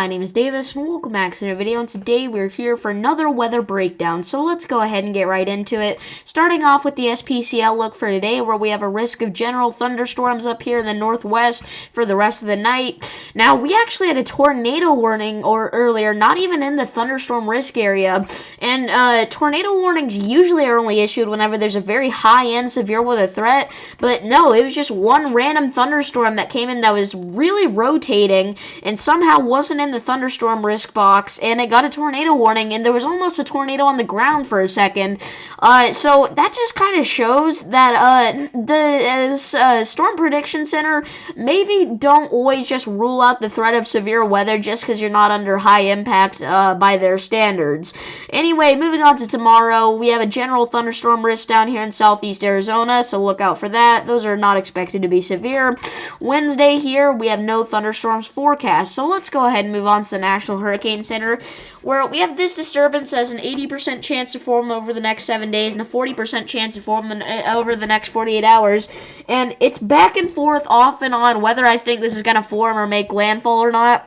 My name is Davis, and welcome back to another video, and today we're here for another weather breakdown. So let's go ahead and get right into it. Starting off with the SPC outlook for today, where we have a risk of general thunderstorms up here in the northwest for the rest of the night. Now, we actually had a tornado warning earlier, not even in the thunderstorm risk area, and tornado warnings usually are only issued whenever there's a very high-end severe weather threat, but no, it was just one random thunderstorm that came in that was really rotating, and somehow wasn't in the thunderstorm risk box, and it got a tornado warning, and there was almost a tornado on the ground for a second. So that just kind of shows that the Storm Prediction Center maybe don't always just rule out the threat of severe weather just because you're not under high impact by their standards. Anyway, moving on to tomorrow, we have a general thunderstorm risk down here in southeast Arizona, so look out for that. Those are not expected to be severe. Wednesday here, we have no thunderstorms forecast, so let's go ahead and move on to the National Hurricane Center, where we have this disturbance has an 80% chance to form over the next 7 days and a 40% chance to form over the next 48 hours. And it's back and forth off and on whether I think this is going to form or make landfall or not.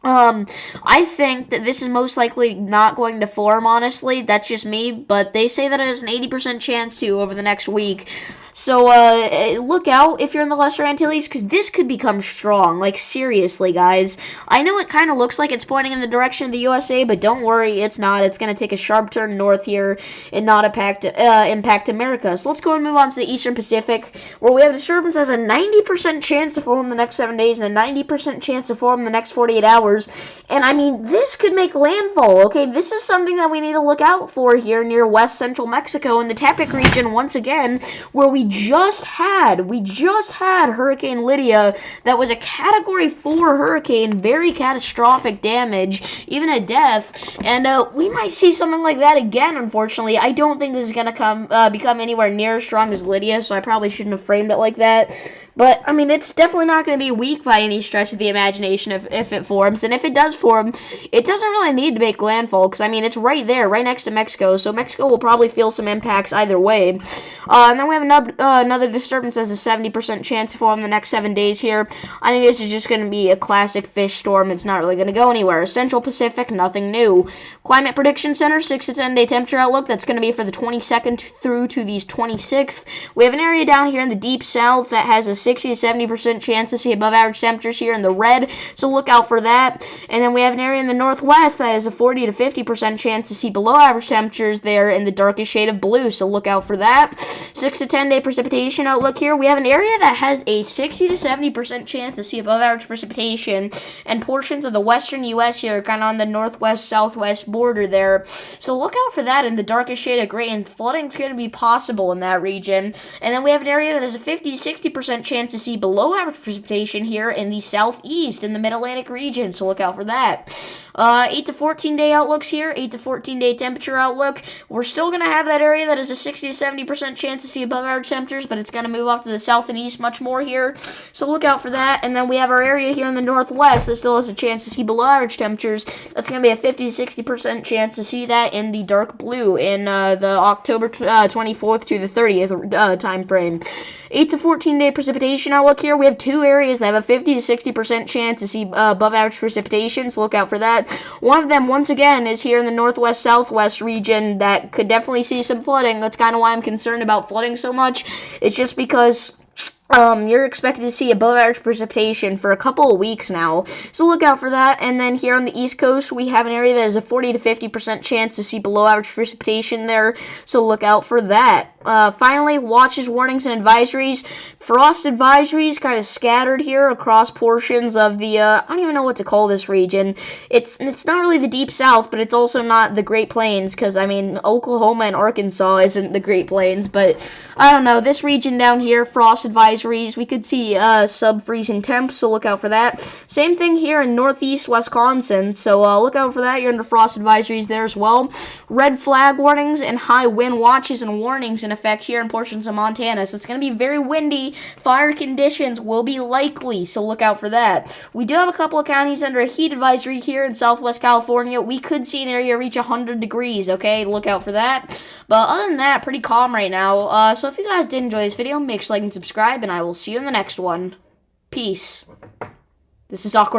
I think that this is most likely not going to form, honestly. That's just me, but they say that it has an 80% chance to over the next week. So, look out if you're in the Lesser Antilles, because this could become strong. Like, seriously, guys. I know it kind of looks like it's pointing in the direction of the USA, but don't worry, it's not. It's going to take a sharp turn north here and not impact America. So let's go and move on to the Eastern Pacific, where we have disturbance has a 90% chance to form the next 7 days and a 90% chance to form the next 48 hours. And, I mean, this could make landfall, okay? This is something that we need to look out for here near west central Mexico in the Tepic region once again, where we just had Hurricane Lydia. That was a Category 4 hurricane, very catastrophic damage, even a death, and we might see something like that again, unfortunately. I don't think this is going to become anywhere near as strong as Lydia, so I probably shouldn't have framed it like that. But, I mean, it's definitely not going to be weak by any stretch of the imagination if it forms. And if it does form, it doesn't really need to make landfall, because, I mean, it's right there, right next to Mexico. So Mexico will probably feel some impacts either way. And then we have another disturbance has a 70% chance to form the next 7 days here. I think this is just going to be a classic fish storm. It's not really going to go anywhere. Central Pacific, nothing new. Climate Prediction Center, 6 to 10 day temperature outlook. That's going to be for the 22nd through to the 26th. We have an area down here in the deep south that has a 60 to 70% chance to see above average temperatures here in the red, so look out for that. And then we have an area in the northwest that has a 40 to 50% chance to see below average temperatures there in the darkest shade of blue, so look out for that. 6 to 10 day precipitation outlook here. We have an area that has a 60 to 70% chance to see above average precipitation, and portions of the western U.S. here, kind of on the northwest-southwest border there, so look out for that in the darkest shade of gray, and flooding is going to be possible in that region. And then we have an area that has a 50 to 60% chance to see below average precipitation here in the southeast in the mid-Atlantic region, so look out for that. 8 to 14 day outlooks here, 8 to 14 day temperature outlook. We're still going to have that area that has a 60 to 70% chance to see above average temperatures, but it's going to move off to the south and east much more here, so look out for that. And then we have our area here in the northwest that still has a chance to see below average temperatures. That's going to be a 50 to 60% chance to see that in the dark blue in the October 24th to the 30th time frame. 8 to 14 day precipitation outlook here. We have two areas that have a 50 to 60% chance to see above average precipitation, so look out for that. One of them, once again, is here in the northwest-southwest region that could definitely see some flooding. That's kind of why I'm concerned about flooding so much. It's just because you're expected to see above average precipitation for a couple of weeks now, so look out for that. And then here on the East Coast, we have an area that has a 40 to 50% chance to see below average precipitation there, so look out for that. Finally, watches, warnings, and advisories. Frost advisories kind of scattered here across portions of the, I don't even know what to call this region. It's not really the Deep South, but it's also not the Great Plains, because, I mean, Oklahoma and Arkansas isn't the Great Plains, but I don't know. This region down here, frost advisories, we could see sub-freezing temps, so look out for that. Same thing here in northeast Wisconsin, so look out for that. You're under frost advisories there as well. Red flag warnings and high wind watches and warnings in effect here in portions of Montana, so it's going to be very windy. Fire conditions will be likely, so look out for that. We do have a couple of counties under a heat advisory here in southwest California. We could see an area reach 100 degrees, okay? Look out for that. But other than that, pretty calm right now. So if you guys did enjoy this video, make sure to like and subscribe, and I will see you in the next one. Peace. This is Awkward.